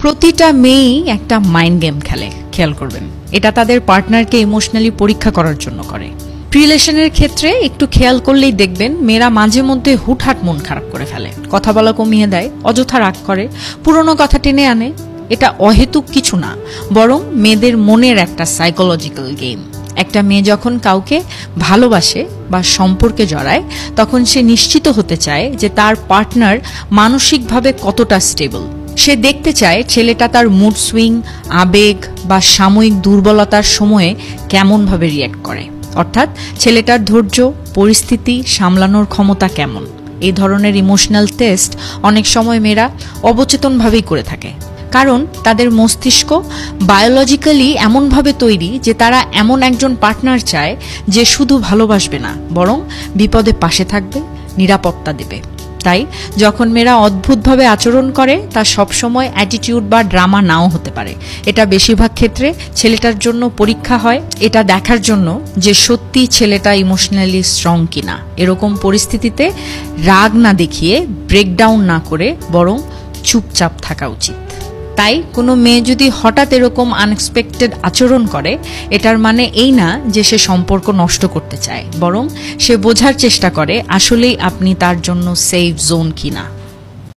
প্রতিটা মেয়েই একটা মাইন্ড গেম খেলে, খেয়াল করবেন। এটা তাদের পার্টনারকে ইমোশনালি পরীক্ষা করার জন্য করে। রিলেশনের ক্ষেত্রে একটু খেয়াল করলেই দেখবেন মেয়েরা মাঝে মধ্যে হুটহাট মন খারাপ করে ফেলে, কথা বলা কমিয়ে দেয়, অযথা রাগ করে, পুরনো কথা টেনে আনে। এটা অহেতুক কিছু না, বরং মেয়েদের মনের একটা সাইকোলজিক্যাল গেম। একটা মেয়ে যখন কাউকে ভালোবাসে বা সম্পর্কে জড়ায়, তখন সে নিশ্চিত হতে চায় যে তার পার্টনার মানসিকভাবে কতটা স্টেবল। সে দেখতে চায় ছেলেটা তার মুড সুইং, আবেগ বা সাময়িক দুর্বলতার সময়ে কেমনভাবে রিয়্যাক্ট করে, অর্থাৎ ছেলেটার ধৈর্য, পরিস্থিতি সামলানোর ক্ষমতা কেমন। এই ধরনের ইমোশনাল টেস্ট অনেক সময় মেয়েরা অবচেতনভাবেই করে থাকে, কারণ তাদের মস্তিষ্ক বায়োলজিক্যালি এমনভাবে তৈরি যে তারা এমন একজন পার্টনার চায় যে শুধু ভালোবাসবে না, বরং বিপদে পাশে থাকবে, নিরাপত্তা দেবে। তাই যখন মেয়েরা অদ্ভুতভাবে আচরণ করে, তা সবসময় অ্যাটিটিউড বা ড্রামা নাও হতে পারে। এটা বেশিরভাগ ক্ষেত্রে ছেলেটার জন্য পরীক্ষা হয়, এটা দেখার জন্য যে সত্যি ছেলেটা ইমোশনালি স্ট্রং কিনা। এরকম পরিস্থিতিতে রাগ না দেখিয়ে, ব্রেকডাউন না করে, বরং চুপচাপ থাকা উচিত। তাই কোনো মেয়ে যদি হঠাৎ এরকম আনএক্সপেক্টেড আচরণ করে, এটার মানে এই না যে সে সম্পর্ক নষ্ট করতে চায়, বরং সে বোঝার চেষ্টা করে আসলেই আপনি তার জন্য সেফ জোন কিনা।